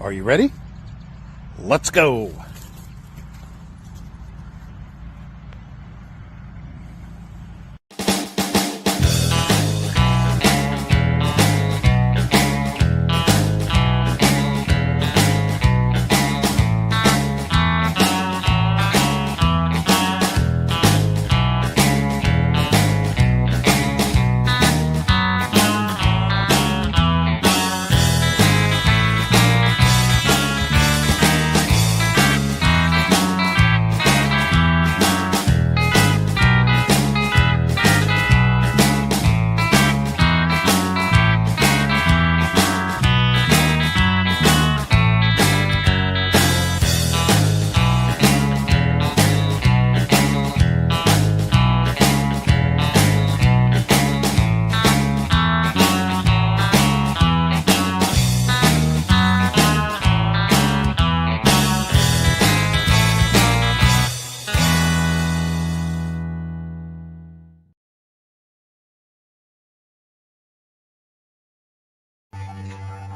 Are you ready? Let's go.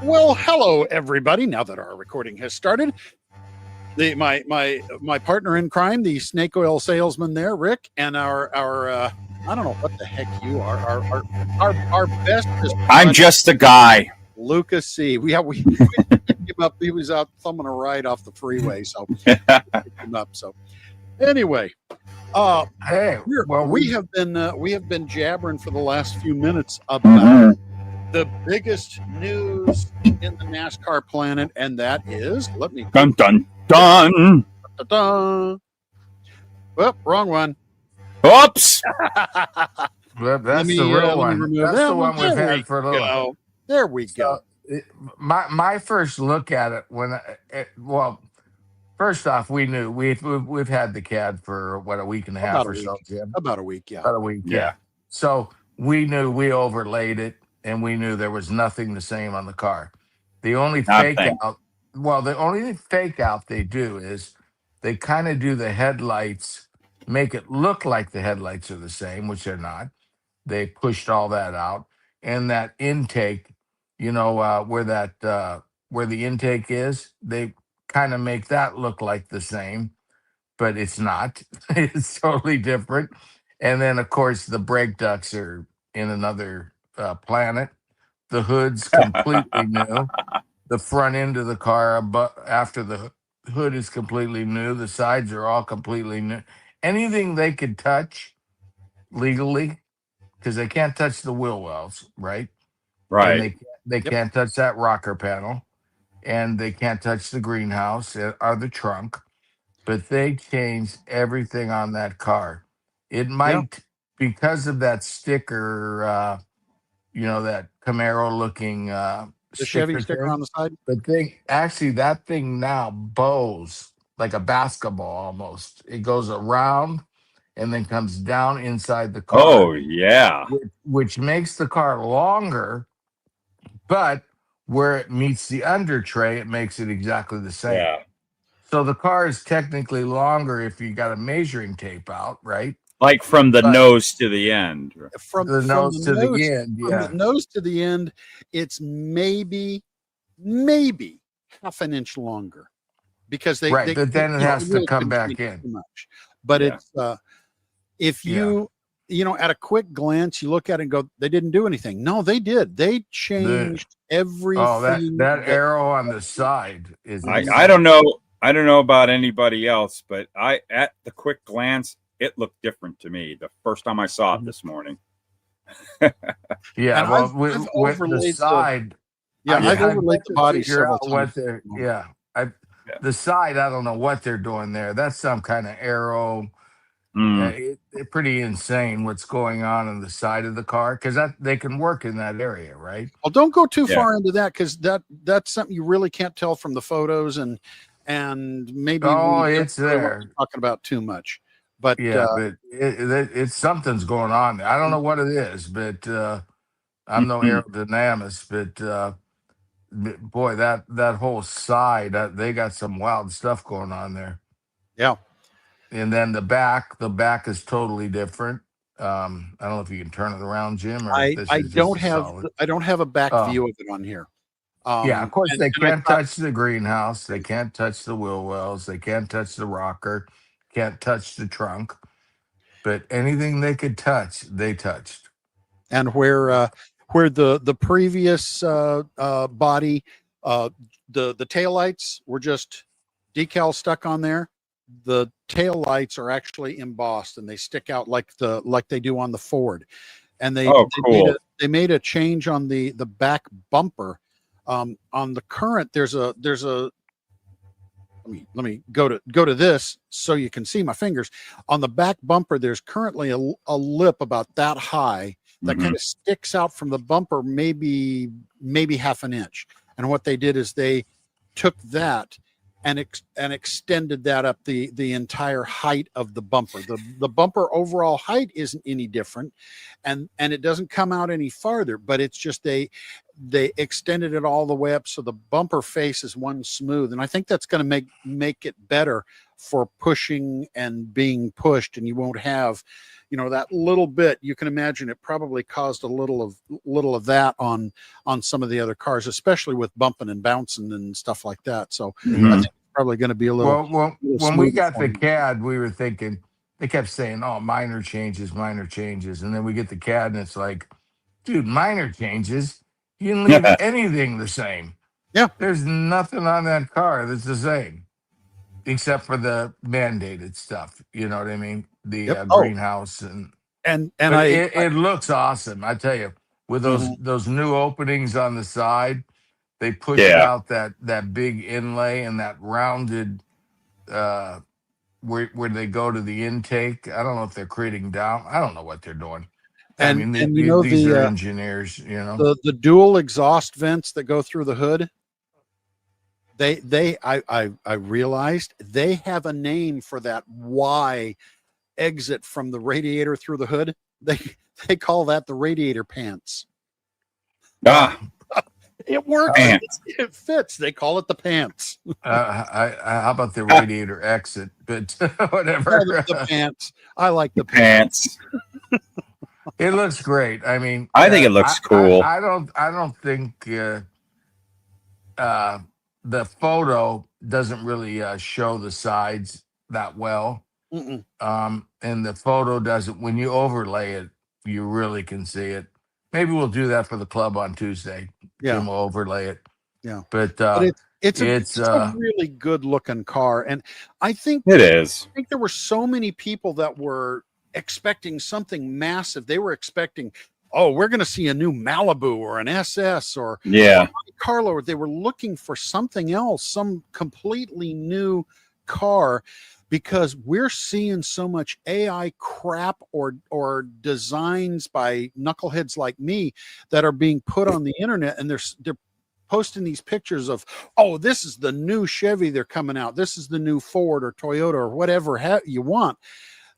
Well, hello everybody. Now that our recording has started, my partner in crime, the snake oil salesman there, Rick, and our I don't know what the heck you are. Our bestest. I'm just a guy. Lucas C. We picked him up. He was out thumbing a ride off the freeway, so picked him up. So anyway, hey, well, we have been jabbering for the last few minutes about the biggest news in the NASCAR planet, and that is, let me dun dun dun. Dun, dun. Well, wrong one. Oops. Well, that's the real one. That's the one we've had for a little while. There we go. My first look at it well, first off, we knew we've had the CAD for what, a week and a half or so, Jim. About a week, yeah. About a week, yeah. So we knew we overlaid it, and we knew there was nothing the same on the car. The only fake out they do is they kind of do the headlights, make it look like the headlights are the same, which they're not. They pushed all that out, and that intake, where the intake is, they kind of make that look like the same, but it's not. It's totally different. And then, of course, the brake ducts are in another planet. The hood's completely new. The front end of the car, after the hood, is completely new. The sides are all completely new. Anything they could touch legally, because they can't touch the wheel wells, right? Right. And they can't touch that rocker panel, and they can't touch the greenhouse or the trunk. But they changed everything on that car. It might, because of that sticker, that Camaro looking the Chevy sticker on the side. But that thing now bows like a basketball almost. It goes around and then comes down inside the car. Oh yeah, which makes the car longer, but where it meets the under tray, it makes it exactly the same. Yeah. So the car is technically longer if you got a measuring tape out, right? Like from the nose to the end. From the nose to the end, yeah. From the nose to the end, it's maybe half an inch longer, because but then it has to come back in. Too much. But it's if you at a quick glance, you look at it and go, they didn't do anything. No, they did. They changed everything. Oh, that arrow on the side is. I don't know. I don't know about anybody else, but at the quick glance, it looked different to me the first time I saw it this morning. Yeah, well, with the side, I've overlaid the body several times. The side, I don't know what they're doing there. That's some kind of arrow. It's pretty insane what's going on the side of the car, because they can work in that area, right? Well, don't go too far into that, because that's something you really can't tell from the photos, and maybe it's there. Talking about too much. But but it's something's going on there. I don't know what it is, but I'm no aerodynamist. But boy, that whole side, they got some wild stuff going on there. Yeah. And then the back is totally different. I don't know if you can turn it around, Jim. Or I don't have a back view of it on here. Yeah, of course they And I can't thought, touch the greenhouse. They can't touch the wheel wells. They can't touch the rocker. Can't touch the trunk. But anything they could touch, they touched. and where the previous body, uh, the taillights were just decal stuck on there. The tail lights are actually embossed and they stick out like they do on the Ford. And Oh, cool. they made a change on the back bumper. On the current, there's a let me go to this so you can see my fingers. On the back bumper, there's currently a lip about that high that Mhm. kind of sticks out from the bumper, maybe half an inch. And what they did is they took that and extended that up the entire height of the bumper. The bumper overall height isn't any different, and it doesn't come out any farther, but it's just they extended it all the way up so the bumper face is one smooth. And I think that's going to make it better for pushing and being pushed, and you won't have, that little bit. You can imagine it probably caused a little of that on some of the other cars, especially with bumping and bouncing and stuff like that. So I Mhm. think it's probably going to be a little, Well, when we smoother got for the them. CAD, we were thinking they kept saying, "Oh, minor changes, minor changes," and then we get the CAD, and it's like, dude, minor changes. You can leave anything the same. Yeah. There's nothing on that car that's the same, except for the mandated stuff. You know what I mean? The Yep. Oh, greenhouse, and and but I it looks awesome. I tell you, with mhm. those new openings on the side, they pushed Yeah. out that big inlay and that rounded. Uh, where they go to the intake. I don't know if they're creating down. I don't know what they're doing. I and mean, and these are engineers, you know. the dual exhaust vents that go through the hood. I realized they have a name for that Y exit from the radiator through the hood. They call that the radiator pants. Uh, Ah, It works. uh, man. It fits. They call it the pants. how about the radiator exit? But No, the whatever. pants. I like the pants. Pants. It looks great. I mean, I think it looks cool. I don't think uh, the photo doesn't really show the sides that well. Mm-mm. And the photo doesn't. When you overlay it, you really can see it. Maybe we'll do that for the club on Tuesday. Yeah, Jim will overlay it. yeah. But But it's it's a really good looking car, and I think It is. there were so many people that were expecting something massive. They were expecting, oh, we're going to see a new Malibu or an SS or Yeah. Carlo. They were looking for something else, some completely new car, because we're seeing so much AI crap or designs by knuckleheads like me that are being put on the internet, and they're posting these pictures of, oh, this is the new Chevy they're coming out. This is the new Ford or Toyota or whatever you want.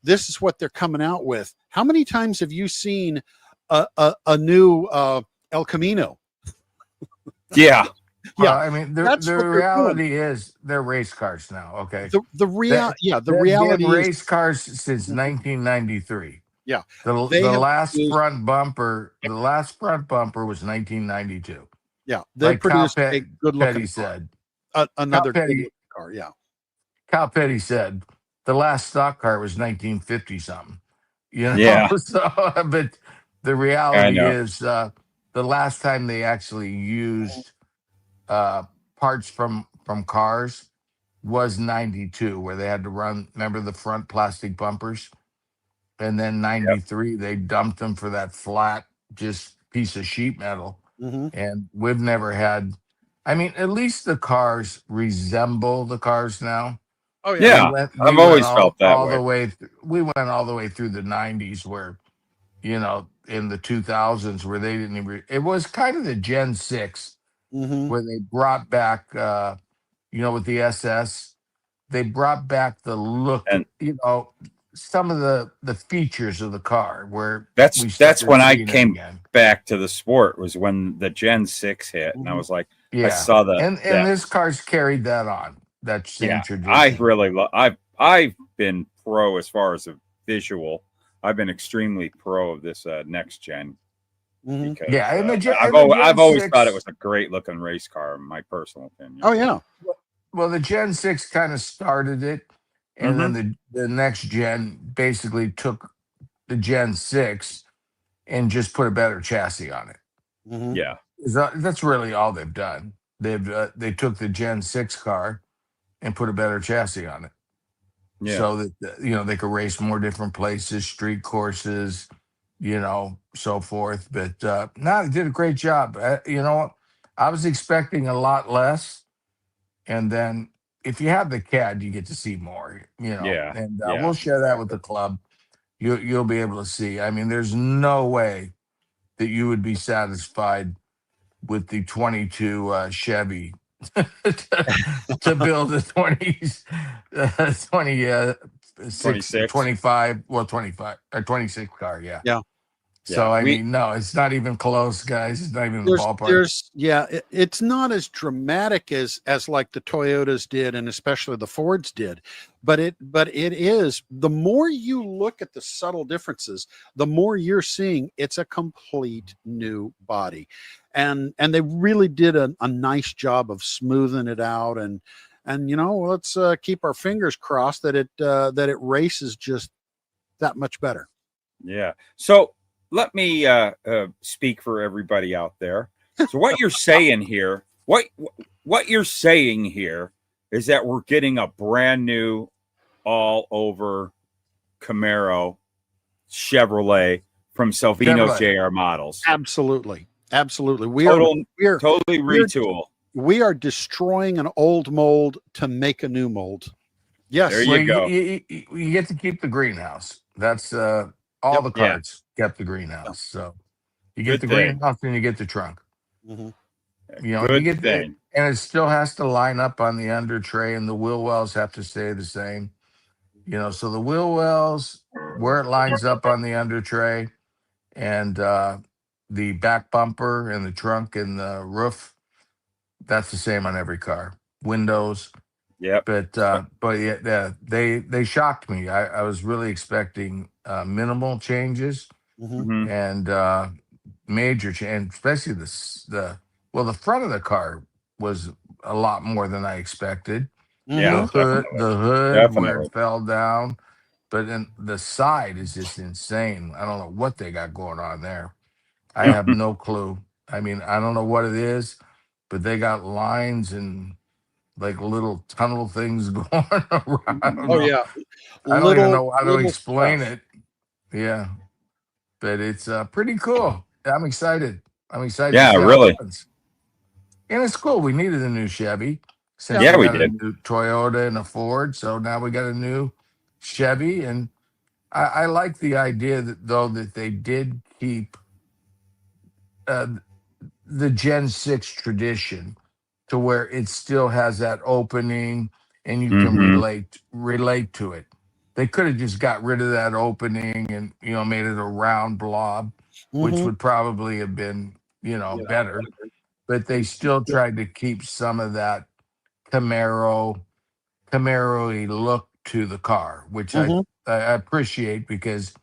This is what they're coming out with. How many times have you seen a new El Camino? Yeah. Yeah, I mean, that's the what they're doing. reality is they're race cars now. Okay, The they've been reality is, race cars since 1993. yeah, they The have last produced, front bumper was 1992. yeah, they Like Cal produced a good Petty looking car, said. Cal another good Petty looking car. Yeah. Cal Petty said the last stock car was 1950 something. You know, Yeah. so but the I reality know. is the last time they actually used parts from cars was 92, where they had to run, remember the front plastic bumpers, and then Yep. 93 they dumped them for that flat just piece of sheet metal. Mm-hmm. And we've never had, I mean, at least the cars resemble the cars now. Oh yeah. Yeah. We I've went always felt that all way. the way we went all the way through the 90s, where, you know, in the 2000s, where they didn't even, it was kind of the Gen 6 Mm-hmm. where they brought back with the SS, they brought back the look, And some of the features of the car, where we that's started when I seeing it came again. back to the sport, was when the Gen 6 hit. And I Mm-hmm. was like, I Yeah. saw And that. this car's carried that on, that same Yeah. I tradition. really love, I've been pro as far as a visual. I've been extremely pro of this next gen. Mhm. because Yeah, and the I've Gen always thought it 6. was a great looking race car, in my personal opinion. Oh yeah. Well, the Gen 6 kind of started it, and Hmm. then the next gen basically took the Gen 6 and just put a better chassis on it. Mhm. Yeah, That's really all they've done. They took the Gen 6 car and put a better chassis on it, yeah, so that they could race more different places, street courses, so forth. But no, they did a great job. You know what? I was expecting a lot less, and then if you have the CAD, you get to see more. yeah, And yeah. we'll share that with the club. You'll be able to see. I mean, there's no way that you would be satisfied with the 22 Chevy to build a 20s 20 6 26. 25 well 25 or 26 car, yeah. Yeah. So Yeah, I mean, no, it's not even close, guys. It's not even in the ballpark. It's not as dramatic as like the Toyotas did, and especially the Fords did, but it is. The more you look at the subtle differences, the more you're seeing it's a complete new body, and they really did a nice job of smoothing it out, and let's keep our fingers crossed that it races just that much better. yeah. So let me speak for everybody out there. So what you're saying here, what you're saying here is that we're getting a brand new all over Camaro Chevrolet from Salvino Chevrolet. JR Models. Absolutely, absolutely. Totally we're retool. we are destroying an old mold to make a new mold. Yes. There Well, you go. you get to keep the greenhouse. That's all Yep. the Yeah, carts kept the Yeah. greenhouse. So you get good the thing. greenhouse and you get the trunk. Mhm. You Good get the, thing. and it still has to line up on the under tray, and the wheel wells have to stay the same. So the wheel wells, where it lines up on the under tray, and the back bumper and the trunk and the roof, that's the same on every car. Windows, Yep. but yeah, they shocked me. I was really expecting minimal changes Mhm. Hmm. and major change, especially the front of the car was a lot more than I expected. Yeah, Mhm. definitely. The hood where Definitely. it fell down, but then the side is just insane. I don't know what they got going on there. I have no clue. I mean, I don't know what it is, but they got lines and like little tunnel things going around. I don't Oh know. yeah, I don't even little know how to little explain stuff. it. Yeah, but it's pretty cool. I'm excited. I'm excited to Yeah, see how it really. runs. And it's cool. We needed a new Chevy since Yeah. Yeah, we we got a did. new Toyota and a Ford. So now we got a new Chevy. And I like the idea that they did keep uh, the Gen 6 tradition to where it still has that opening and you can Hmm. relate to it. They could have just got rid of that opening and made it a round blob, which Mhm. would probably have been Yeah. better. But they still tried to keep some of that Camaro Camaro-y look to the car, which Mhm. I appreciate because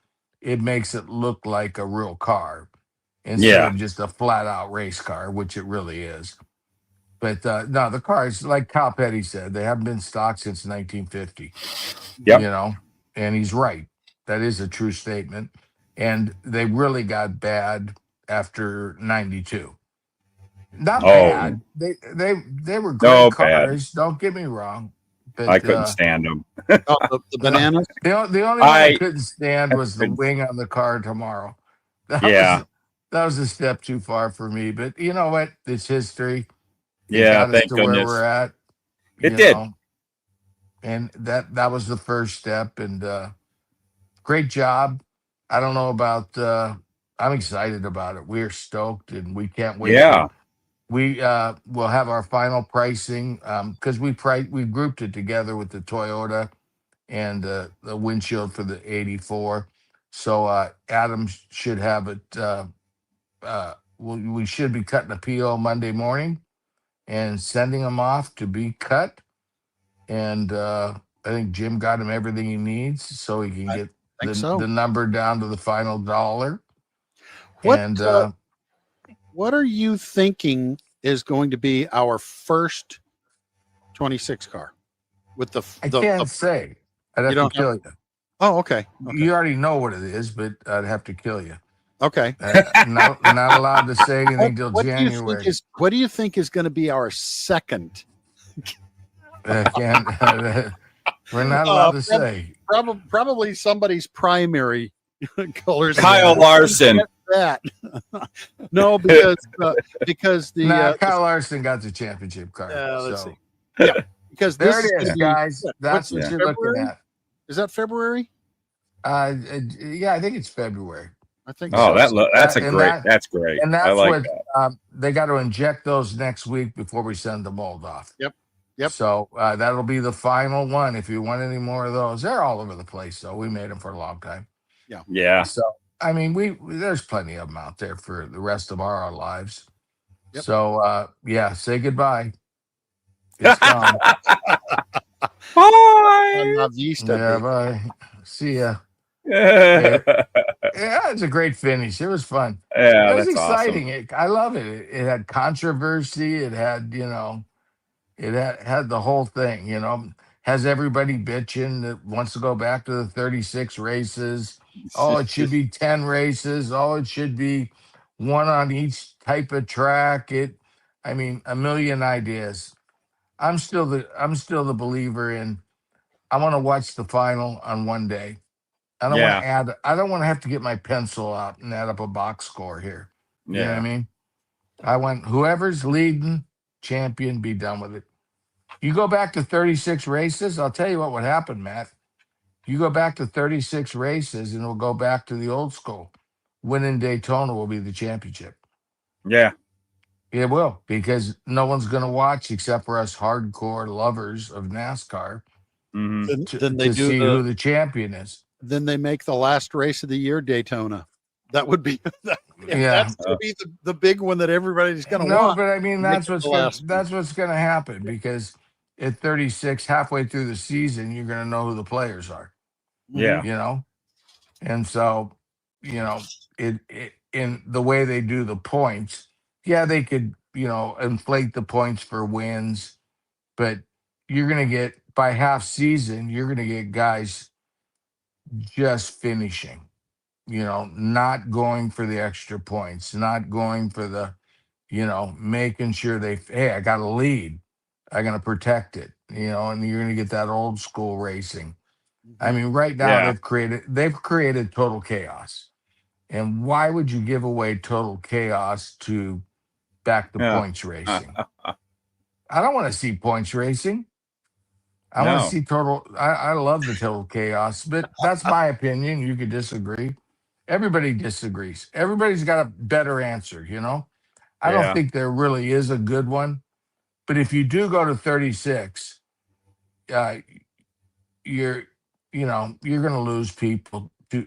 it makes it look like a real car instead Yeah. of just a flat out race car, which it really is. But no, the cars, like Kyle Petty said, they haven't been stock since 1950, Yep. and he's right. That is a true statement. And they really got bad after 92. Not Oh, bad. They were great no, bad. cars, don't get me wrong. I But couldn't stand them. Oh, the bananas. the only one I I couldn't stand was the couldn't. wing on the car tomorrow. That Yeah. was that was a step too far for me. But you know what? It's history. It Yeah. got us Thank to where we're goodness. at, It you did. know, and that was the first step. And great job. I don't know about. I'm excited about it. We're stoked, and we can't wait to. Yeah. We will have our final pricing because we grouped it together with the Toyota and the windshield for the 84. So Adam should have it. We should be cutting a PO Monday morning and sending them off to be cut. And I think Jim got him everything he needs so he can I get think the so. number down to the final dollar. What And what are you thinking is going to be our first 26 car with I can't say. I'd you have to don't have, kill you. oh, okay. Okay. You already know what it is, but I'd have to kill you. Okay. Not allowed to say anything till What do you January. think what do you think is going to be our second? Can't, we're not allowed to say. Probably somebody's primary colors. Kyle Larson. That no, because the Kyle Larson got the championship car. let's So see. Yeah, because there this it is, guys. That's what what's you're February? looking at. Is that February? Yeah, I think it's February. I think Oh, so. that's And great. that- That's great. And I that's like what that. they got to inject those next week before we send the mold off. Yep. So that'll be the final one. If you want any more of those, they're all over the place. So we made them for a long time. Yeah. So I mean, there's plenty of them out there for the rest of our lives. Yep. So yeah, say goodbye. It's gone. Bye. La vista, Yeah, baby. bye. See ya. Yeah, Yeah, it's a great finish. It was fun. It was that's exciting. I love it. It had controversy. It had, it had the whole thing, has everybody bitching that wants to go back to the 36 races. Oh, it should be 10 races. Oh, it should be one on each type of track. I mean, a million ideas. I'm still the believer in I want to watch the final on one day. I don't want to add. I don't want to have to get my pencil out and add up a box score here. You know what I mean? I want whoever's leading champion, be done with it. You go back to 36 races, I'll tell you what would happen, Matt. You go back to 36 races and we'll go back to the old school. Winning Daytona will be the championship. Yeah. It will, because no one's going to watch except for us hardcore lovers of NASCAR Mhm. Then they to do see who the champion is. then they make the last race of the year Daytona. That would be Yeah. that's going to be the big one that everybody's going to No, want. but I mean Make that's it what's the gonna last that's what's gonna happen, because at 36, halfway through the season, you're gonna know who the players are. Yeah. And so, it in the way they do the points, yeah, they could, inflate the points for wins, but you're gonna get by half season, you're gonna get guys just finishing, not going for the extra points, not going for the, making sure hey, I got a lead. I'm going to protect it, and you're going to get that old school racing. I mean, right now Yeah. they've created total chaos. And why would you give away total chaos to back to Yeah. points racing? I don't want to see points racing. I want to No. see total. I love the total chaos, but that's my opinion. You could disagree. Everybody disagrees. Everybody's got a better answer, I don't Yeah. think there really is a good one. But if you do go to 36, you're you're going to lose people to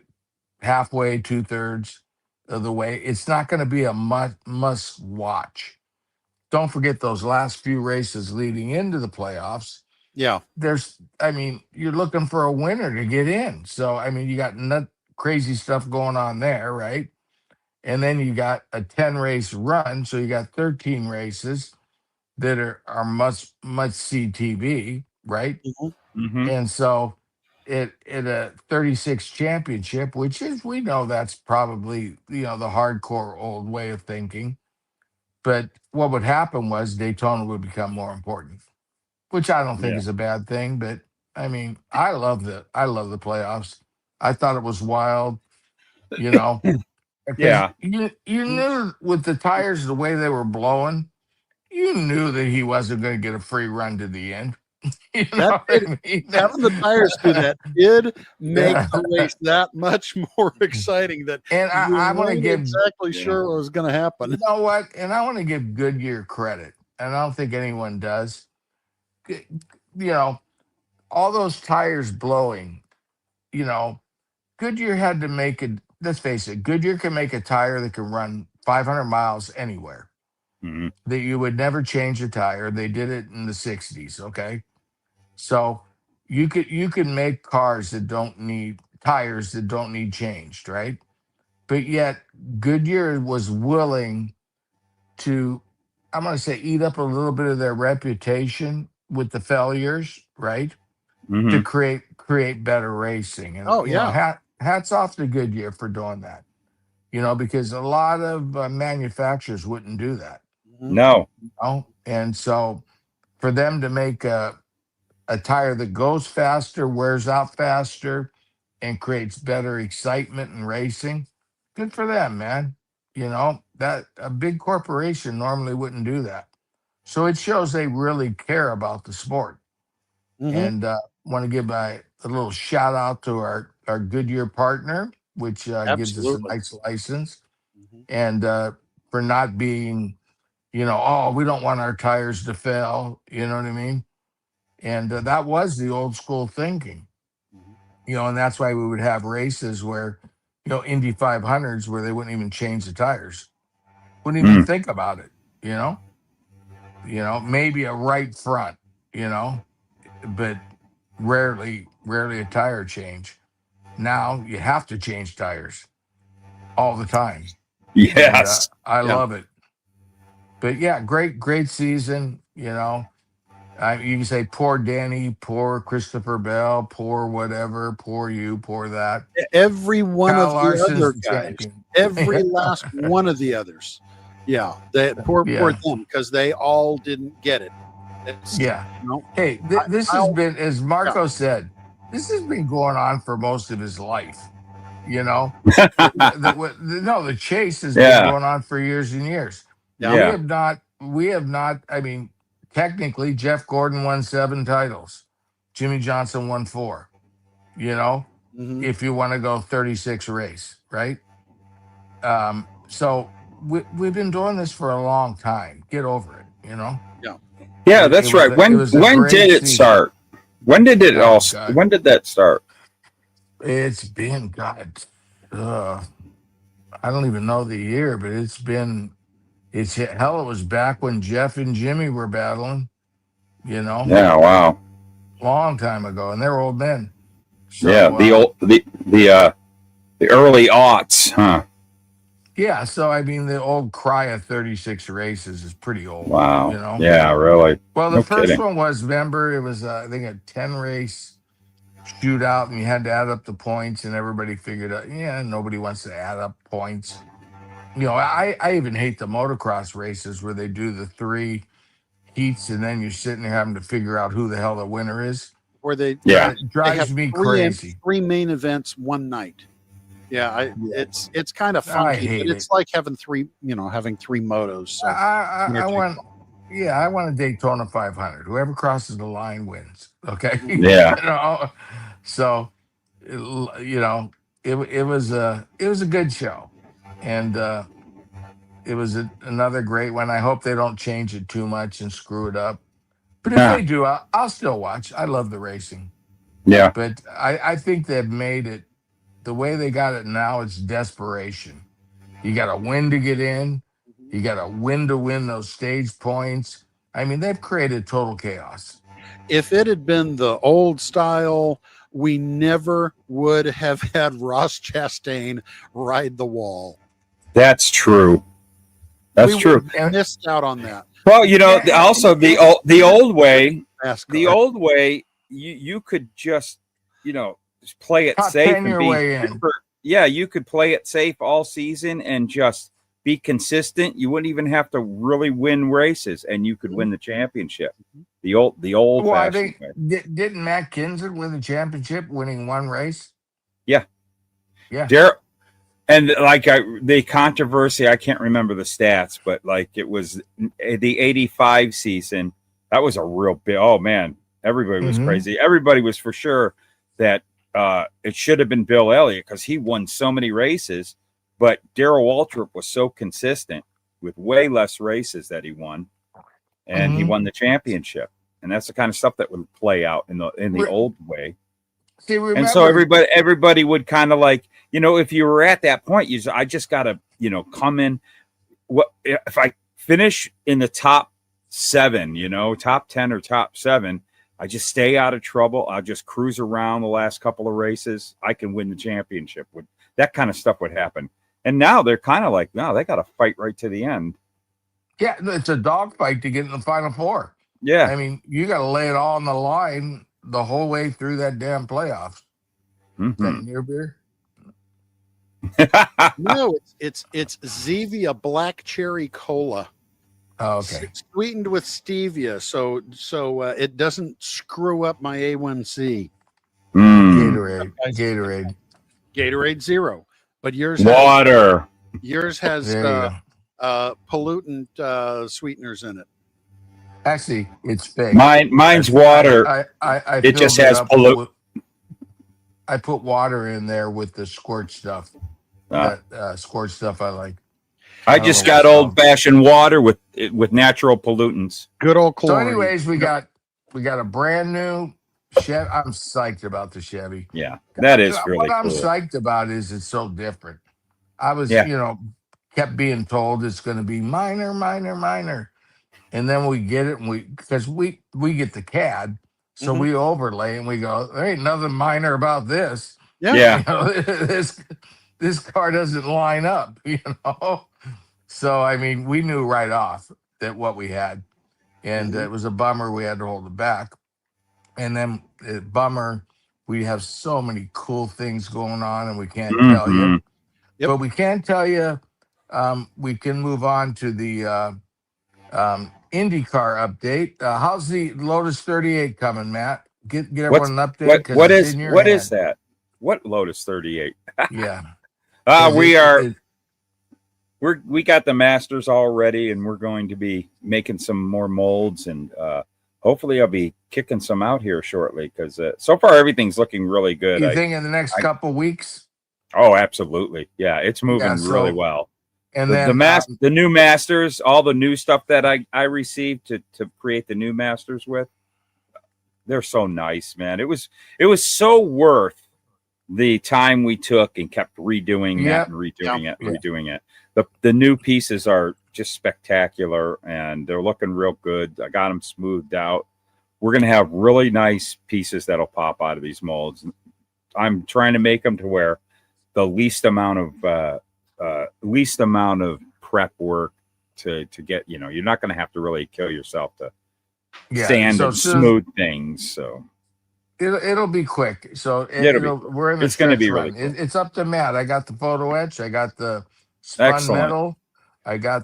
halfway, 2/3 of the way. It's not going to be a must watch. Don't forget those last few races leading into the playoffs. Yeah. You're looking for a winner to get in. So, you got crazy stuff going on there, right? And then you got a 10 race run. So you got 13 races that are must see TV, right? Mhm. And so at a 36 championship, which is, we know that's probably, the hardcore old way of thinking. But what would happen was Daytona would become more important, which I don't think Yeah. is a bad thing. But I love the playoffs. I thought it was wild, because Yeah. you knew with the tires the way they were blowing, you knew that he wasn't going to get a free run to the end. You know That what did, I mean? having the tires do that did make Yeah. the race that much more exciting. That And you I want to weren't give exactly sure what was going to happen. you know what, and I want to give Goodyear credit, and I don't think anyone does. G- all those tires blowing. Goodyear had to make it. Let's face it, Goodyear can make a tire that can run 500 miles anywhere. Mhm. That you would never change the tire. They did it in the 60s. Okay, so you can make cars that don't need tires that don't need changed, right? But yet Goodyear was willing to, I'm going to say, eat up a little bit of their reputation with the failures, right? Mhm. To create better racing. And Oh, yeah. hats off to Goodyear for doing that. Because a lot of manufacturers wouldn't do that. Mhm. No. And so for them to make a tire that goes faster, wears out faster, and creates better excitement in racing, good for them, man. That a big corporation normally wouldn't do that. So it shows they really care about the sport. Mhm. And want to give a little shout out to our Goodyear partner, which gives us a Absolutely. nice license, Mhm. and for not being, oh, we don't want our tires to fail. You know what I mean? And that was the old school thinking, Mhm. and that's why we would have races where, Indy 500s where they wouldn't even change the tires, wouldn't even Mm. think about it, maybe a right front, but rarely a tire change. Now you have to change tires all the time, and Yes. I Yeah. love it. But yeah, great season. You can say poor Danny, poor Christopher Bell, poor whatever, poor you, poor that. Every one Kyle of the Larson's other the guys, champion. every last one of the others. Yeah. Poor Yeah, them, because they all didn't get it. It's, yeah. you know, Hey, this has I'll, been, as yeah. Marco said, this has been going on for most of his life. You know, the chase has been Yeah. going on for years and years. Yeah. Yeah. We have not. I mean, technically, Jeff Gordon won 7 titles. Jimmy Johnson won 4. You know, Mhm. if you want to go 36 race, right? So we've been doing this for a long time. Get over it. Yeah. Yeah, It that's was right. it was a When great did it season. start? When did it Oh God, when did that start? it's been God. Uh, I don't even know the year, but it's hell. It was back when Jeff and Jimmy were battling. Yeah, wow. Long time ago, and they're old men. Yeah, So the early aughts, huh? yeah. So I mean, the old cry of 36 races is pretty old. Wow. Yeah, really. Well, the No first kidding. one was, remember, it was I think a 10 race shootout, and you had to add up the points, and everybody figured out, yeah, nobody wants to add up points. I even hate the motocross races where they do the 3 heats, and then you're sitting there having to figure out who the hell the winner is. Where they Yeah. It they have drives me crazy. three main events one night. Yeah, Yeah. it's kind of I funky, but hate it's it. like having having 3 motos. So I want, interchangeable. yeah, I want a Daytona 500. Whoever crosses the line wins. Okay, Yeah. So, it was a good show, and it was another great one. I hope they don't change it too much and screw it up. But if Huh. they do, I'll still watch. I love the racing, Yeah. but I think they've made it the way they got it now. It's desperation. You got to win to get in. You got to win those stage points. I mean, they've created total chaos. If it had been the old style, we never would have had Ross Chastain ride the wall. That's true. That's We would true. have missed out on that. Well, Yeah, also the old way, NASCAR. you could just, just play it top safe 10 and your be way in. super. Yeah, you could play it safe all season and just be consistent. You wouldn't even have to really win races, and you could win the championship. The old Well, I fashioned think way. didn't Matt Kenseth win the championship, winning 1 race? Yeah. Yeah. And like the controversy, I can't remember the stats, but like it was the 85 season. That was a real big, oh man, everybody was crazy. Everybody was for sure that it should have been Bill Elliott because he won so many races, but Darrell Waltrip was so consistent with way less races that he won, and he won the championship. And that's the kind of stuff that would play out in the old way. See, remember, And so everybody would kind of like, if you were at that point, I just got to, come in. What if I finish in the top 7, top 10 or top 7, I just stay out of trouble. I'll just cruise around the last couple of races. I can win the championship. That kind of stuff would happen. And now they're kind of like, no, they got to fight right to the end. Yeah, it's a dogfight to get in the Final Four. Yeah. I mean, you got to lay it all on the line the whole way through that damn playoffs. Is that Mhm. near beer? No, it's Zevia Black Cherry Cola. Oh, okay. Sweetened with stevia, so it doesn't screw up my A1C. Mm. Gatorade. Gatorade Zero, but Water. yours has There you go. pollutant sweeteners in it. Actually, it's fake. Mine's water. I It just filled it has up pollute. with, I put water in there with the squirt stuff. Uh, That squirt stuff I like. I don't just know what got it's called. old-fashioned water with natural pollutants. Good old So, chlorine. anyways, we got a brand new Chevy. I'm psyched about the Chevy. Yeah, that is What really I'm cool. psyched about is it's so different. I was, Yeah. kept being told it's going to be minor, and then we get it, and because we get the CAD, so Mhm. we overlay and we go, there ain't nothing minor about this. Yeah. This car doesn't line up, So I mean, we knew right off that what we had, and Mhm. it was a bummer we had to hold it back. And then bummer, we have so many cool things going on, and we can't tell you. Mhm. Yep. But we can tell you. We can move on to the IndyCar update. How's the Lotus 38 coming, Matt? Get everyone an update because What it's is in your what hand. is that? What Lotus 38? Yeah. We It- we got the masters all ready, and we're going to be making some more molds, and hopefully I'll be kicking some out here shortly because so far everything's looking really good. You think in the next couple weeks? Oh, absolutely. Yeah, it's moving really well. And The new masters, all the new stuff that I received to create the new masters with, they're so nice, man. It was so worth the time we took and kept redoing that and redoing it. The new pieces are just spectacular, and they're looking real good. I got them smoothed out. We're going to have really nice pieces that'll pop out of these molds. I'm trying to make them to where the least amount of prep work to get, you're not going to have to really kill yourself to sand and smooth things. So it'll be quick. So we're in the it's going to be run. really cool. It's up to Matt. I got the photo etch. I got the spun metal.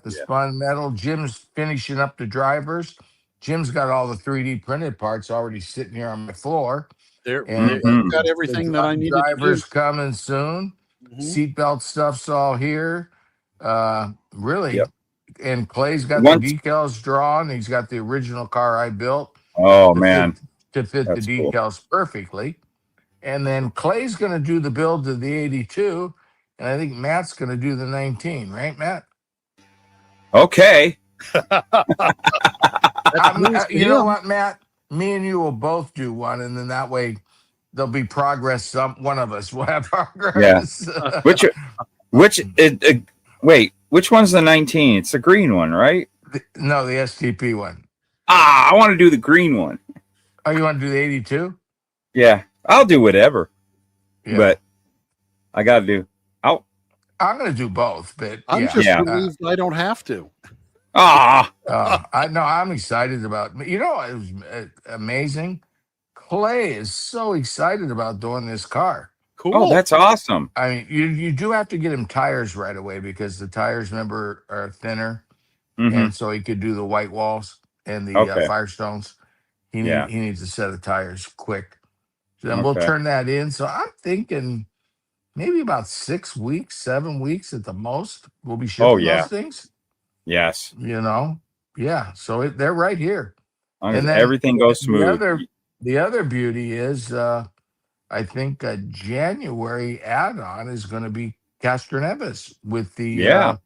Spun metal. Jim's finishing up the drivers. Jim's got all the 3D printed parts already sitting here on my floor. They've got everything that I needed to do. Drivers coming soon. Seatbelt stuff's all here. Really. Yep. And Clay's got the decals drawn. He's got the original car I built. Oh, man. To fit the decals perfectly. And then Clay's going to do the build of the 82. And I think Matt's going to do the 19, right, Matt? Okay. You know what, Matt? Me and you will both do one, and then that way there'll be progress. One of us will have progress. Yeah. Wait, which one's the 19? It's the green one, right? No, the STP one. I want to do the green one. Oh, you want to do the 82? Yeah, I'll do whatever. Yeah. But I got to do. I'm going to do both, but I'm just relieved I don't have to. I'm excited about. It was amazing. Clay is so excited about doing this car. Cool. Oh, that's awesome. I mean, you do have to get him tires right away because the tires, remember, are thinner, and so he could do the white walls and the Firestones. He needs a set of tires quick. So then we'll turn that in. So I'm thinking maybe about 6 weeks, 7 weeks at the most. We'll be shipping those things. Yes. So they're right here. And then everything goes smooth. The other beauty is, I think a January add-on is going to be Castroneves with the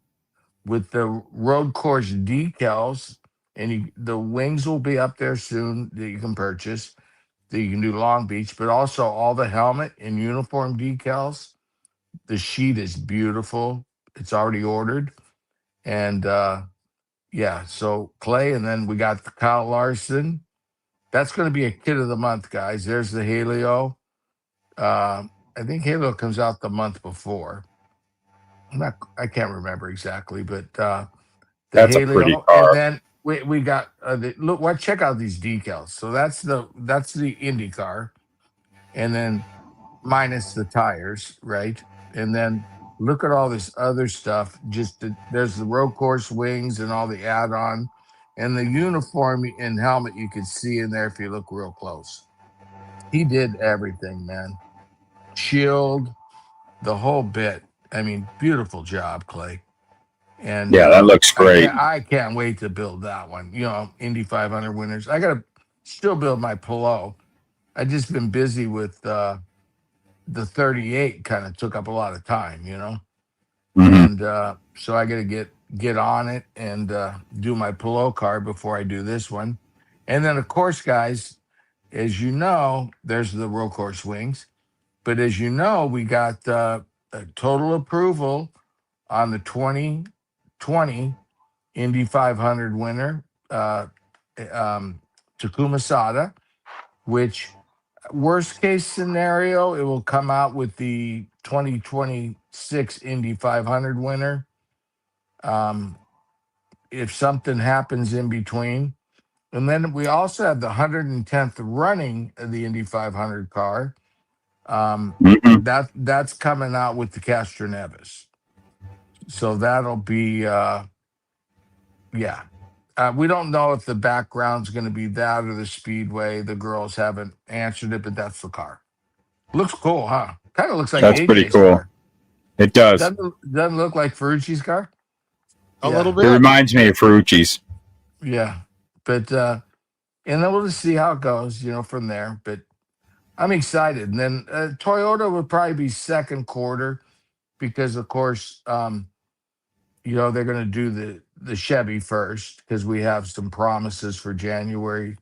road course decals, and the wings will be up there soon that you can purchase. That you can do Long Beach, but also all the helmet and uniform decals. The sheet is beautiful. It's already ordered, and so Clay, and then we got the Kyle Larson. That's going to be a kid of the month, guys. There's the Helio. I think Halo comes out the month before. I can't remember exactly, but the That's a pretty Haleo, and car. then we got look. What? Check out these decals. So that's the IndyCar, and then minus the tires, right? And then look at all this other stuff. There's the road course wings and all the add-on, and the uniform and helmet you can see in there if you look real close. He did everything, man. Shield, the whole bit. I mean, beautiful job, Clay. And Yeah, that looks great. I can't wait to build that one. You know, Indy 500 winners. I gotta still build my Polo. I just been busy with the 38. Kind of took up a lot of time, you know, Mhm. and so I gotta get on it and do my Polo car before I do this one. And then, of course, guys, as you know, there's the road course wings. But as you know, we got a total approval on the 2020 Indy 500 winner, Takuma Sada, which worst case scenario, it will come out with the 2026 Indy 500 winner. If something happens in between. And then we also have the 110th running of the Indy 500 car. Mhm. That's coming out with the Castro Nevis. So that'll be yeah. We don't know if the background's going to be that or the Speedway. The girls haven't answered it, but that's the car. Looks cool, huh? Kind of looks like That's pretty AJ's cool. car. It does. Doesn't look like Ferrucci's car. A little It bit. reminds me of Ferrucci's. Yeah, but and then we'll just see how it goes, you know, from there. But I'm excited. And then Toyota would probably be second quarter because, of course, you know, they're going to do the Chevy first because we have some promises for January,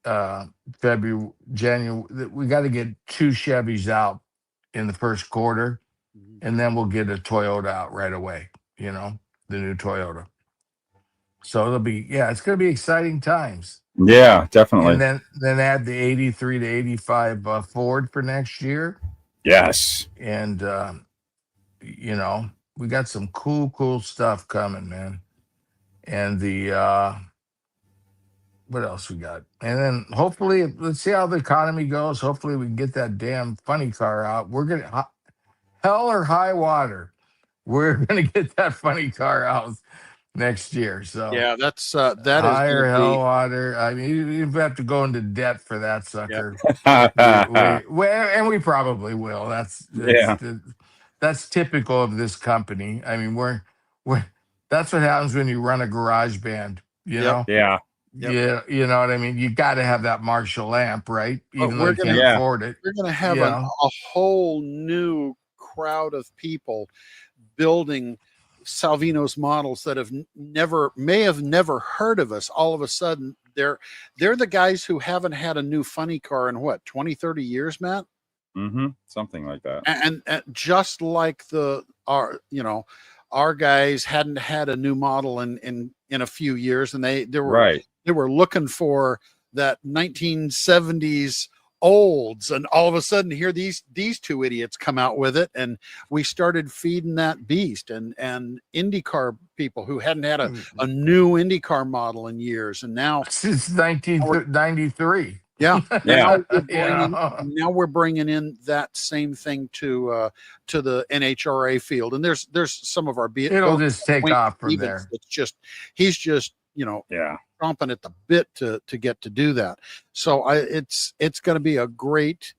February, January. We got to get 2 Chevys out in the first quarter, and then we'll get a Toyota out right away. You know, the new Toyota. So it'll be it's going to be exciting times. Yeah, definitely. And then add the 83 to 85 Ford for next year, Yes. and you know, we got some cool stuff coming, man. And the what else we got? And then hopefully, let's see how the economy goes. Hopefully, we can get that damn funny car out. We're gonna hell or high water. We're gonna get that funny car out next year. So Yeah, that is higher going to hell be. water. I mean, you have to go into debt for that sucker. Yeah. And we probably will. That's typical of this company. I mean, we're that's what happens when you run a garage band. You Yep. know. Yeah. Yep. Yeah, you know what I mean. You got to have that Marshall lamp, right? But Even though we're you can't Yeah. afford it. We're going to have You a know? whole new crowd of people building Salvino's models that may have never heard of us. All of a sudden, they're the guys who haven't had a new funny car in what 20, 30 years, Matt. Mm-hmm. Something like that. And just like our guys hadn't had a new model in a few years, and they were Right. they were looking for that 1970s olds, and all of a sudden here these 2 idiots come out with it, and we started feeding that beast. And IndyCar people who hadn't had a new IndyCar model in years, and now Since 1993. yeah. Yeah. Now we're bringing in that same thing to the NHRA field, and there's some of our It'll just take Wayne off from Stevens, there. he's just Yeah. chomping at the bit to get to do that. So it's going to be a great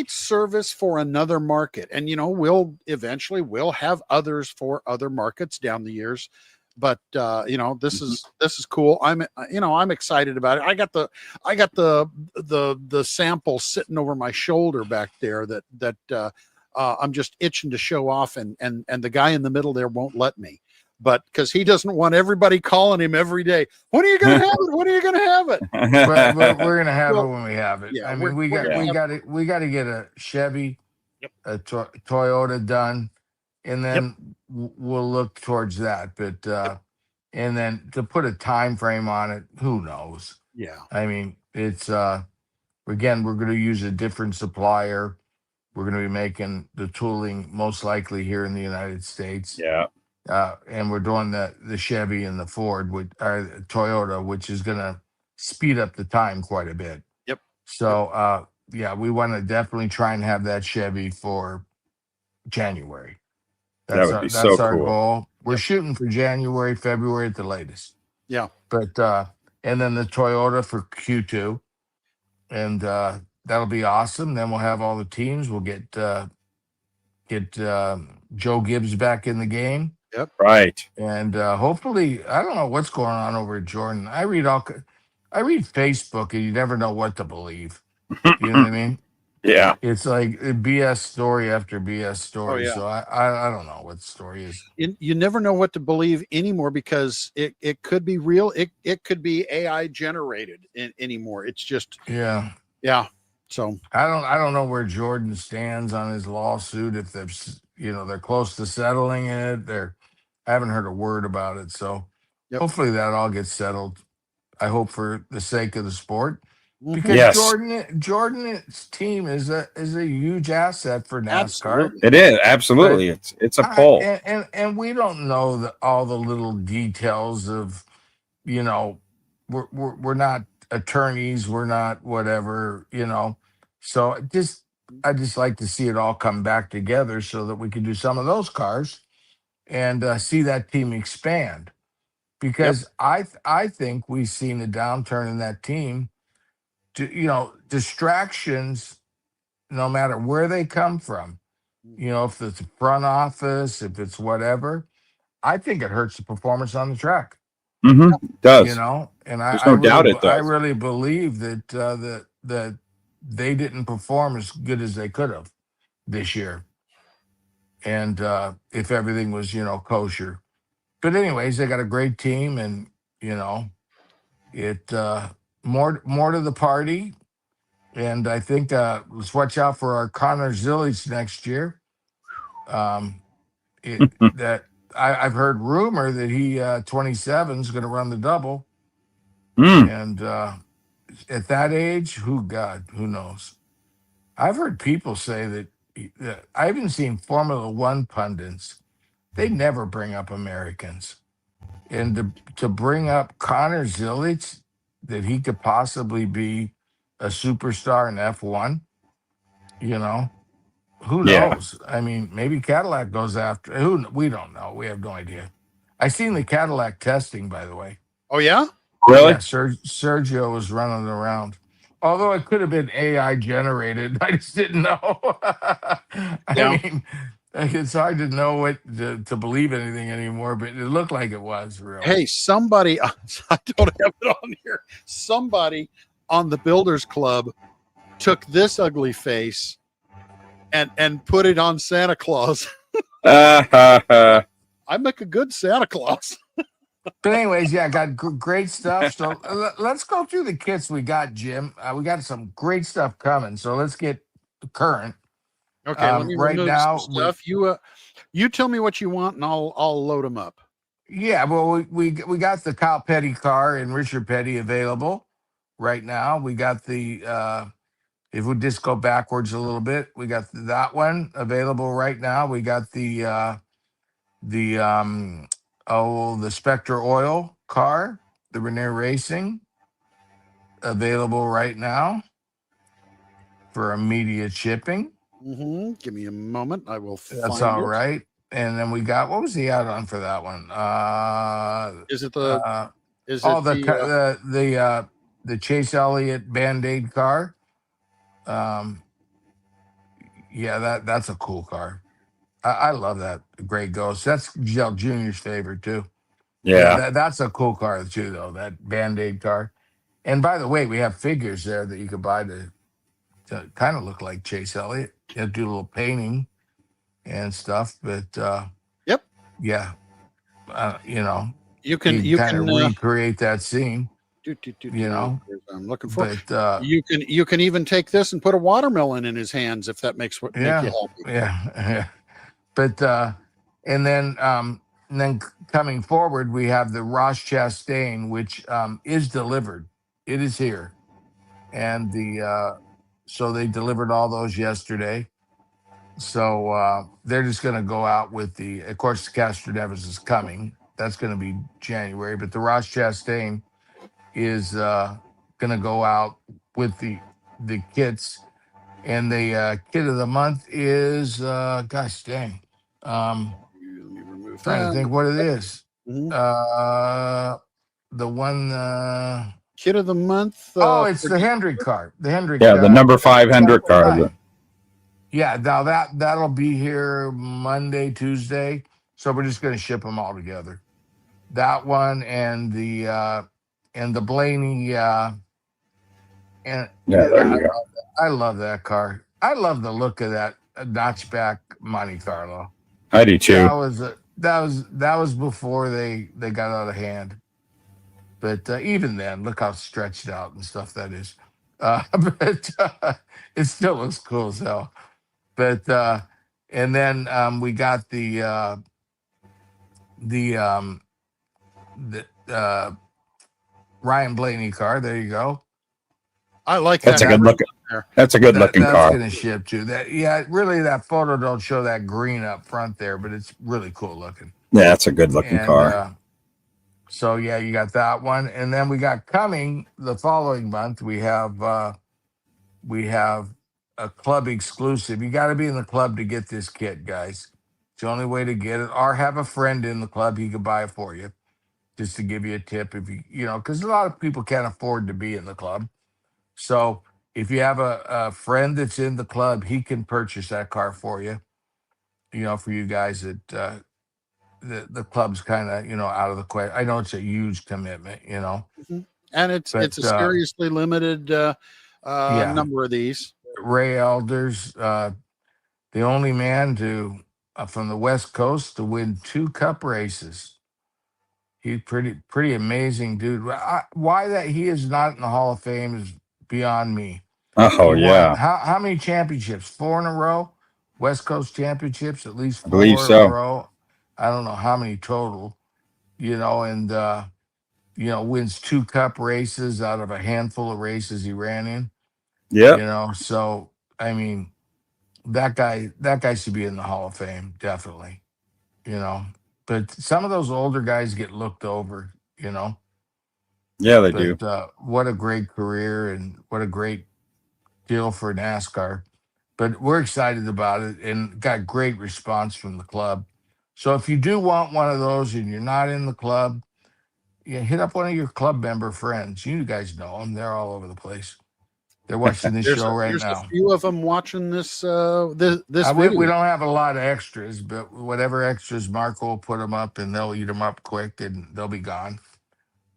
service for another market, and we'll eventually have others for other markets down the years. But this is cool. I'm excited about it. I got the sample sitting over my shoulder back there that I'm just itching to show off, and the guy in the middle there won't let me. But because he doesn't want everybody calling him every day, when are you going to have it? When are you going to have it? We're gonna have it when we have it. Yeah, I mean, we got to get a Chevy, a Toyota done, and then we'll look towards that. But and then to put a time frame on it, who knows? Yeah. I mean, it's again, we're going to use a different supplier. We're going to be making the tooling most likely here in the United States. Yeah. and we're doing the Chevy and the Ford, with Toyota, which is going to speed up the time quite a bit. Yep. So yeah, we want to definitely try and have that Chevy for January. That would be so Our cool. goal. We're Yep. shooting for January, February at the latest. Yeah. But and then the Toyota for Q2, and that'll be awesome. Then we'll have all the teams. We'll get Joe Gibbs back in the game, Right. and hopefully, I don't know what's going on over at Jordan. I read Facebook, and you never know what to believe. You know what I mean? Yeah. It's like BS story after BS story. yeah. So I don't know what the story is. You never know what to believe anymore, because it could be real. It could be AI generated anymore. It's just, Yeah. So I don't know where Jordan stands on his lawsuit. If they're close to settling it. I haven't heard a word about it. So Yep. hopefully that all gets settled. I hope for the sake of the sport, because Yes. Jordan's team is a huge asset for NASCAR. Absolutely. It is absolutely. It's a pull. And we don't know all the little details of, we're not attorneys, we're not whatever, So I just like to see it all come back together so that we can do some of those cars and see that team expand. Because I think we've seen a downturn in that team. Distractions, no matter where they come from, if it's the front office, if it's whatever, I think it hurts the performance on the track. It does. And There's no doubt it does. I really believe that that they didn't perform as good as they could have this year. And if everything was, kosher. But anyways, they got a great team, and it more to the party. And I think let's watch out for our Connor Zillich next year. That I've heard rumor that he 27 is going to run the double. And at that age, who knows? I've heard people say that I haven't seen Formula One pundits. They never bring up Americans. And to bring up Connor Zillich, that he could possibly be a superstar in F1, who knows? I mean, maybe Cadillac goes after we don't know. We have no idea. I seen the Cadillac testing, by the way. Oh yeah? Really? Yeah, Sergio was running around. Although it could have been AI generated. I just didn't know. I mean, it's hard to know what to believe anything anymore, but it looked like it was real. Hey, somebody, I don't have it on here. Somebody on the Builders Club took this ugly face and put it on Santa Claus. I make a good Santa Claus. But anyways, yeah, got great stuff. So let's go through the kits we got, Jim. We got some great stuff coming. So let's get current. Okay, let me right remove now, some stuff. You tell me what you want, and I'll load them up. Yeah, well, we got the Kyle Petty car and Richard Petty available right now. We got the if we just go backwards a little bit, we got that one available right now. We got the Spectre Oil car, the Renier Racing, available right now for immediate shipping. Give me a moment. I will find That's all it. right. And then we got, what was the add-on for that one? Is it the the Chase Elliott Band-Aid car? Yeah, that's a cool car. I love that Gray Ghost. That's Gel Junior's favorite too. Yeah. That's a cool car too, though. That Band-Aid car. And by the way, we have figures there that you could buy to kind of look like Chase Elliott. You do a little painting and stuff, but yeah, you can kind of recreate that scene. I'm looking for. But you can even take this and put a watermelon in his hands if that makes make you happy. Yeah. But and then coming forward, we have the Ross Chastain, which is delivered. It is here, and so they delivered all those yesterday. So they're just going to go out with of course, the Castro Nevis is coming. That's going to be January, but the Ross Chastain is going to go out with the kits, and the kit of the month is gosh dang, Let me remove trying to that. think what it is. Mhm. The one Kid of the month. it's For the Hendrick car. The Hendrick Yeah, the number 500 car. 509. Yeah, now that'll be here Monday, Tuesday. So we're just going to ship them all together. That one and the Blaney and Yeah, there you go. I love that car. I love the look of that notchback Monte Carlo. I do too. That was before they got out of hand. But even then, look how stretched out and stuff that is. But it still looks cool as hell. But and then we got the Ryan Blaney car. There you go. I like That's that. a good looking. There. That's a good looking That's car. gonna ship too. Really that photo don't show that green up front there, but it's really cool looking. Yeah, that's a good looking And car. so yeah, you got that one, and then we got coming the following month. We have a club exclusive. You got to be in the club to get this kit, guys. It's the only way to get it, or have a friend in the club. He could buy it for you, just to give you a tip. If you know, because a lot of people can't afford to be in the club. So if you have a friend that's in the club, he can purchase that car for you. You know, for you guys that the club's kind of out of the question. I know it's a huge commitment, Mhm. And it's but a seriously limited yeah, number of these. Ray Elders, the only man to from the West Coast to win 2 Cup races. He's pretty amazing, dude. Why that he is not in the Hall of Fame is beyond me. Oh He won yeah, how many championships? 4 in a row. West Coast championships, at least I believe 4 in a so. row. I don't know how many total. And wins 2 Cup races out of a handful of races he ran in. Yep. So I mean, that guy should be in the Hall of Fame, definitely. You know, but some of those older guys get looked over. Yeah, they do. But what a great career and what a great deal for NASCAR. But we're excited about it and got great response from the club. So if you do want one of those and you're not in the club, hit up one of your club member friends. You guys know them; they're all over the place. They're watching this show right There's a now. few of them watching this this We video. don't have a lot of extras, but whatever extras, Marco will put them up and they'll eat them up quick and they'll be gone.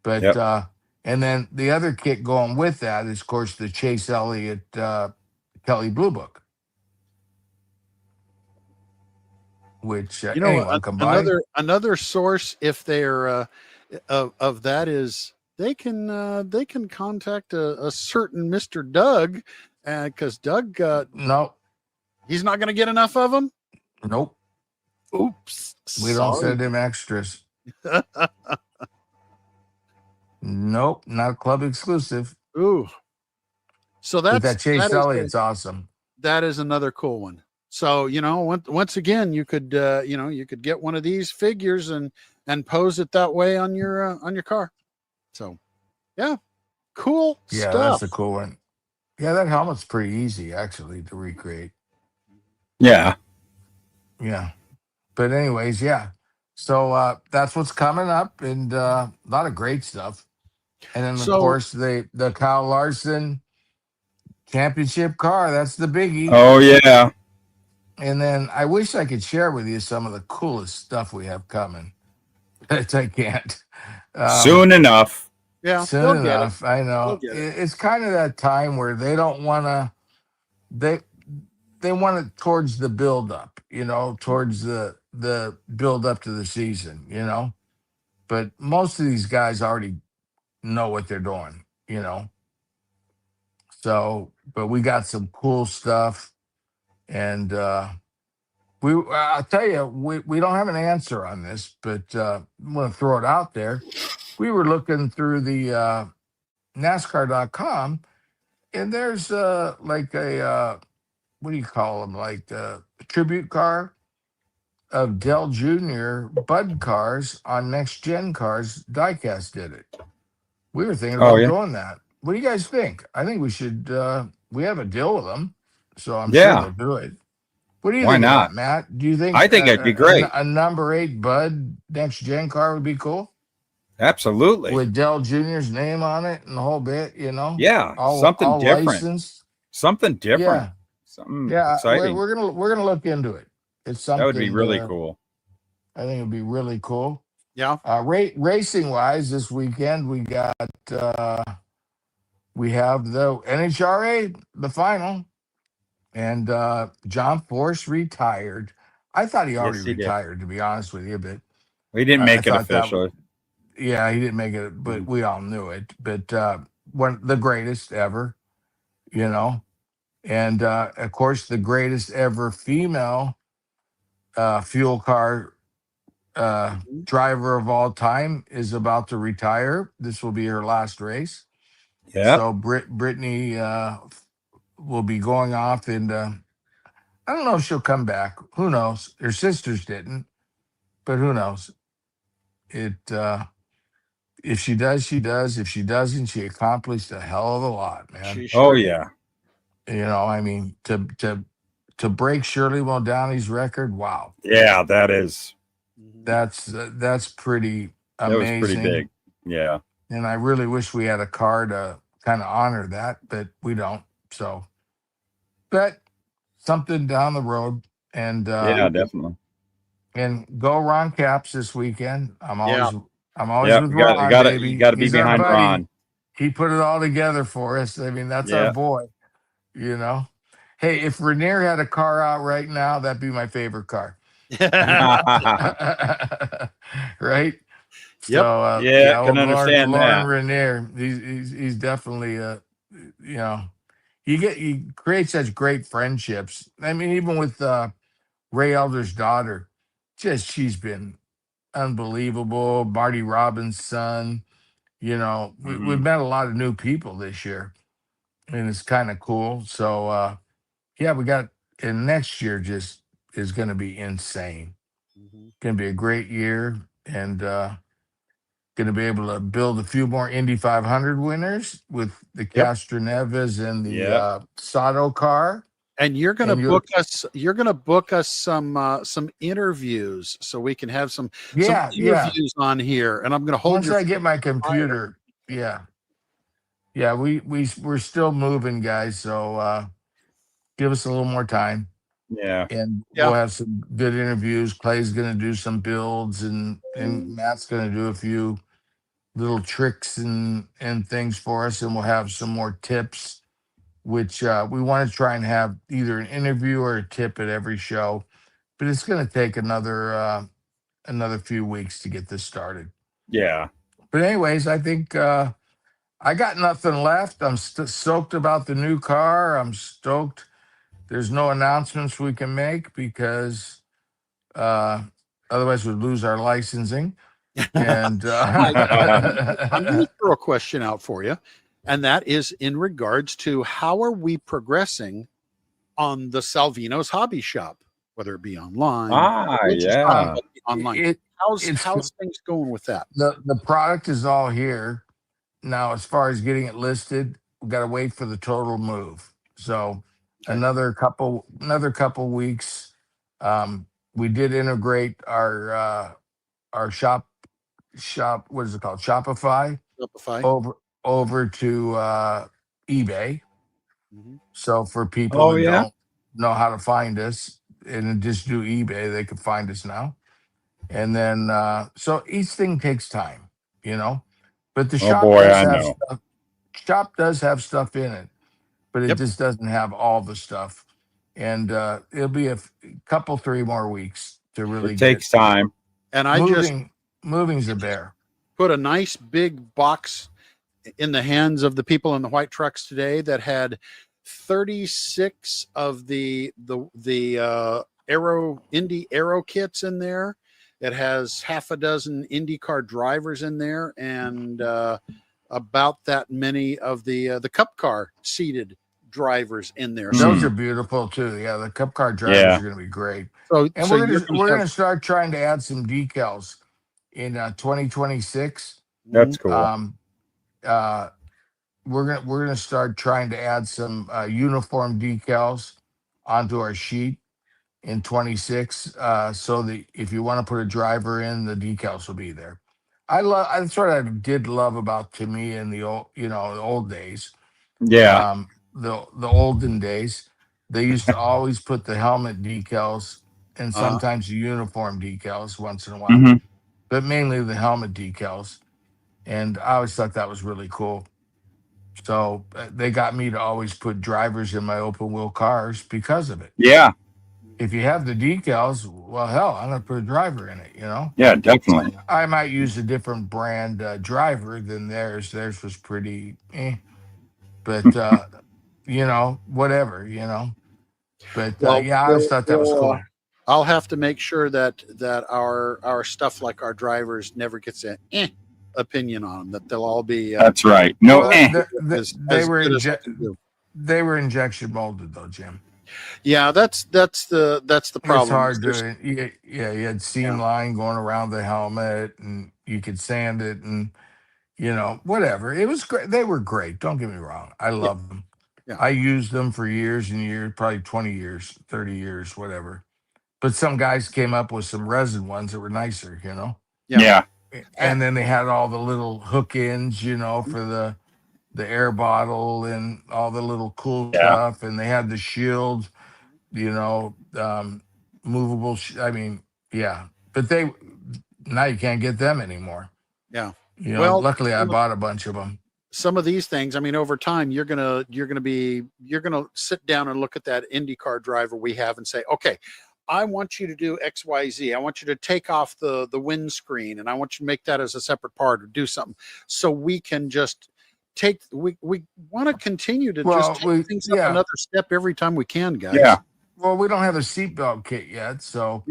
But Yep. and then the other kit going with that is, of course, the Chase Elliott Kelly Blue Book, which anyone can buy. Another source, if they're of that, is they can contact a certain Mr. Doug, because Doug No, he's not going to get enough of them. nope. Oops, We don't sorry. send him extras. Nope, not club exclusive. Ooh, so But that Chase Elliott's awesome. that is another cool one. So once again, you could you could get one of these figures and pose it that way on your car. So yeah, cool Yeah, stuff. that's a cool one. Yeah, that helmet's pretty easy actually to recreate. Yeah. Yeah. But anyways, yeah. So that's what's coming up, and a lot of great stuff. And then of So course the Kyle Larson championship car, that's the biggie. Oh yeah. And then I wish I could share with you some of the coolest stuff we have coming. But I can't. Soon enough. yeah, Soon they'll get it. enough. I know. They'll get it. It's kind of that time where they don't want to they want it towards the build up, towards the build up to the season. But most of these guys already know what they're doing. So, but we got some cool stuff, and I'll tell you, we don't have an answer on this, but I'm going to throw it out there. We were looking through the NASCAR.com, and there's like a what do you call them? Like a tribute car of Dell Jr. Bud cars on next gen cars. Diecast did it. We were thinking Oh about yeah, doing that. What do you guys think? I think we should. We have a deal with them, so I'm sure yeah. they'll do it. What do you Why think of not? that, Matt? Do you think I think it'd be great. a number 8 Bud next gen car would be cool Absolutely. with Dell Jr.'s name on it and the whole bit? You know, Yeah, something all different. licensed. Something different. Yeah, Something yeah. exciting. We're gonna look into it. It's That would be something. really cool. I think it'd be really cool. Yeah. Racing wise, this weekend we got we have the NHRA, the final, and John Force retired. I thought he already Yes, he did. retired, to be honest with you, but We didn't I make it thought that official. yeah, he didn't make it, but Mhm. we all knew it. But one the greatest ever, you know, and of course the greatest ever female fuel car Mhm. driver of all time is about to retire. This will be her last race. Yep. So Brittany will be going off, and I don't know if she'll come back. Who knows? Her sisters didn't, but who knows? It if she does, she does. If she doesn't, she accomplished a hell of a lot, man. She Oh sure did. yeah. You know, I mean, to break Shirley Muldowney's record, wow, Yeah, that is. Mhm. that's pretty That was pretty big. amazing. Yeah. And I really wish we had a car to kind of honor that, but we don't. So, but something down the road, and Yeah, definitely. go Ron Caps this weekend. Yeah. I'm always Yeah, with you Ron, got to you baby. got to be He's our behind buddy. Ron. He put it all together for us. I mean, that's our Yeah. boy, you know. Hey, if Rainier had a car out right now, that'd be my favorite car. Right? So Yep. Yeah, yeah, can old understand Lauren that. Rainier. He's definitely you know, you create such great friendships. I mean, even with Ray Elder's daughter, just she's been unbelievable. Marty Robbins' son. You know, we've Mhm. met a lot of new people this year, and it's kind of cool. So yeah, we got and next year just is going to be insane. Mhm. Going to be a great year, and going to be able to build a few more Indy 500 winners with the Yep. Castroneves and the Yep. Sato car. And And you, you're gonna book us some interviews so we can have some yeah. interviews on here. And I'm gonna hold Once your I get my fire. computer, yeah, yeah. We're still moving, guys. So give us a little more time, Yeah. and we'll Yeah. have some good interviews. Clay's going to do some builds, and Matt's going to do a few little tricks and things for us, and we'll have some more tips. Which we want to try and have either an interview or a tip at every show, but it's going to take another few weeks to get this started. Yeah. But anyways, I think I got nothing left. I'm stoked about the new car. I'm stoked. There's no announcements we can make because uh, otherwise we'd lose our licensing. And I'm going to throw a question out for you, and that is in regards to how are we progressing on the Salvino's hobby shop, whether it be online, let's just talk Yeah. about the online. it it's How's things going with that? the product is all here now. As far as getting it listed, we got to wait for the total move. So Okay. another couple weeks. We did integrate our shop, what is it called, Shopify, Shopify. over to eBay. Mhm. So for people Oh that yeah. don't know how to find us and just do eBay, they can find us now. And then so each thing takes time, you know. But the Oh boy, I know. shop does have stuff in it, but it Yep. just doesn't have all the stuff. And it'll be a couple, 3 more weeks to really It get takes time. And I just moving's a bear. put a nice big box in the hands of the people in the white trucks today that had 36 of the Indy Aero kits in there. It has half a dozen IndyCar drivers in there, and about that many of the Cup car seated drivers in there. Those So, are beautiful too. Yeah, the Cup car drivers are going to be great. And so you're we're gonna going to start trying to add some decals in 2026. have, That's cool. Uh, we're gonna start trying to add some uniform decals onto our sheet in 26, so that if you want to put a driver in, the decals will be there. That's what I did love about, to me, in the old, the old days, Yeah. the olden days. They used to always put the helmet decals and sometimes the uniform decals once in a while, Hmm. but mainly the helmet decals. And I always thought that was really cool. So they got me to always put drivers in my open wheel cars because of it. Yeah. If you have the decals, well, hell, I'm gonna put a driver in it. Yeah, definitely. I might use a different brand driver than theirs. Theirs was pretty, but whatever. But well, yeah, I always thought that was cool. I'll have to make sure that our stuff, like our drivers, never gets an opinion on them. That they'll all be That's right. No. Well, as they were good as I can do. they were injection molded though, Jim. Yeah, that's the problem. It's hard There's- to, you had seam line going around the helmet, and you could sand it, and whatever. It was great. They were great. Don't get me wrong. I love them. Yeah. I used them for years and years, probably 20 years, 30 years, whatever. But some guys came up with some resin ones that were nicer, Yeah. And then they had all the little hook ends, for the air bottle and all the little cool Yeah. stuff. And they had the shield, movable. I mean, yeah. But now you can't get them anymore. Yeah. Luckily I bought a bunch of them. Some of these things, I mean, over time, you're gonna sit down and look at that IndyCar driver we have and say, okay, I want you to do X, Y, Z. I want you to take off the windscreen, and I want you to make that as a separate part, or do something, so we can just we want to continue to just take things up another step every time we can, guys. Yeah. Well, we don't have a seatbelt kit yet, so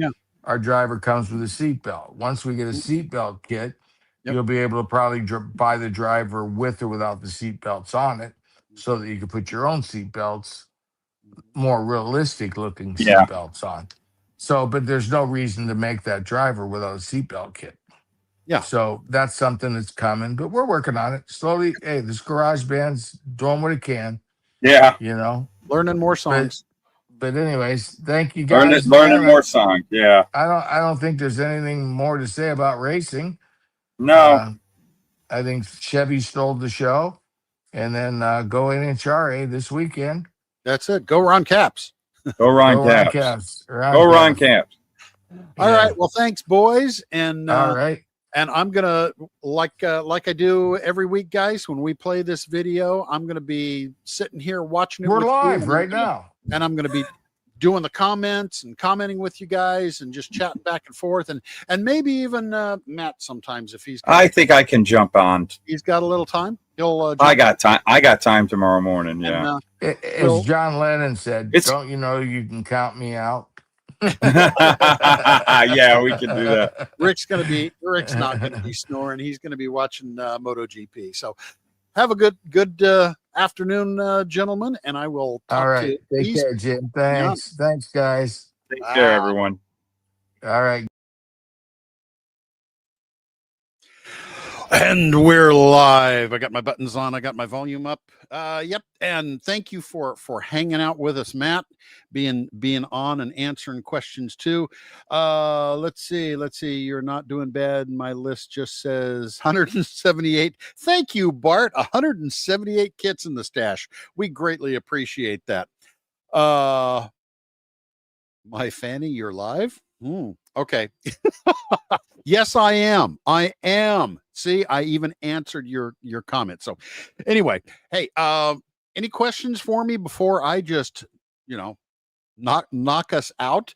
our driver comes with a seatbelt. Once we get a seatbelt kit, you'll be able to probably buy the driver with or without the seatbelts on it, so that you can put your own seatbelts, more realistic looking seatbelts on. So, but there's no reason to make that driver without a seatbelt kit. Yeah. So that's something that's coming, but we're working on it slowly. Hey, this garage band's doing what it can. Yeah. Learning more songs. But anyways, thank you guys. Learning more songs. Yeah. I don't think there's anything more to say about racing. No. I think Chevy stole the show, and then go NHRA this weekend. That's it. Go Ron Caps. Go Ron Caps. Go Ron Caps. All right. Well, thanks, boys. And all right. And I'm gonna, like I do every week, guys, when we play this video, I'm gonna be sitting here watching it. We're live right now, and I'm gonna be doing the comments and commenting with you guys and just chatting back and forth, and maybe even Matt sometimes, if he's. I think I can jump on. He's got a little time. He'll. I got time. I got time tomorrow morning. Yeah. And, as John Lennon said, "Don't you know you can count me out?" Yeah, we can do that. Rick's not gonna be snoring. He's gonna be watching MotoGP. So have a good afternoon, gentlemen, and I will talk all right. to you. Take care, Jim. Thanks. Thanks, guys. Take care, everyone. All right. And we're live. I got my buttons on. I got my volume up. Yep. And thank you for hanging out with us, Matt, being on and answering questions too. Let's see. You're not doing bad. My list just says 178. Thank you, Bart. 178 kits in the stash. We greatly appreciate that. My Fanny, you're live. Okay. Yes, I am. See, I even answered your comment. So anyway, hey, any questions for me before I just, knock us out?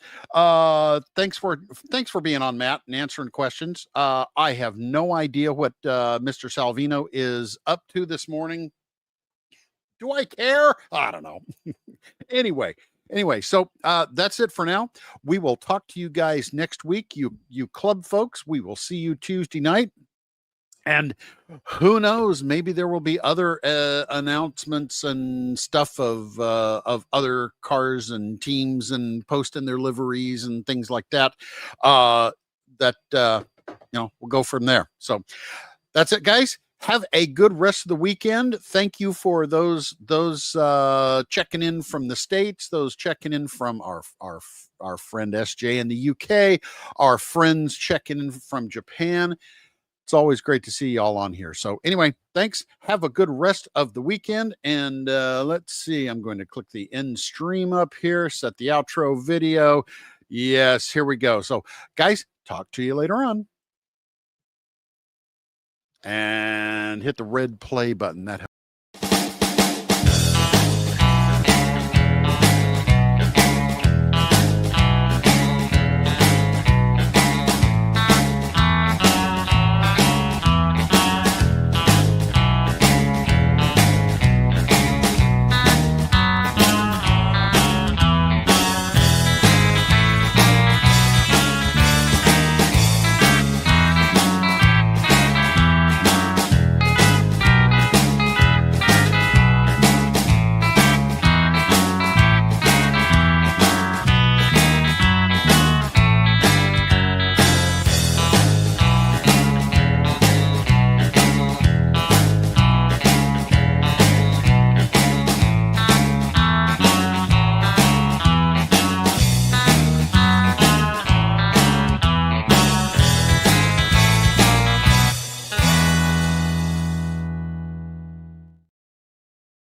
Thanks for being on, Matt, and answering questions. I have no idea what Mr. Salvino is up to this morning. Do I care? I don't know. Anyway, so that's it for now. We will talk to you guys next week. You club folks, we will see you Tuesday night. And who knows, maybe there will be other announcements and stuff of other cars and teams and posting their liveries and things like that. We'll go from there. So that's it, guys. Have a good rest of the weekend. Thank you for those checking in from the States, those checking in from our friend SJ in the UK, our friends checking in from Japan. It's always great to see y'all on here. So anyway, thanks. Have a good rest of the weekend. And let's see. I'm going to click the end stream up here, set the outro video. Yes, here we go. So guys, talk to you later on. And hit the red play button. That helps.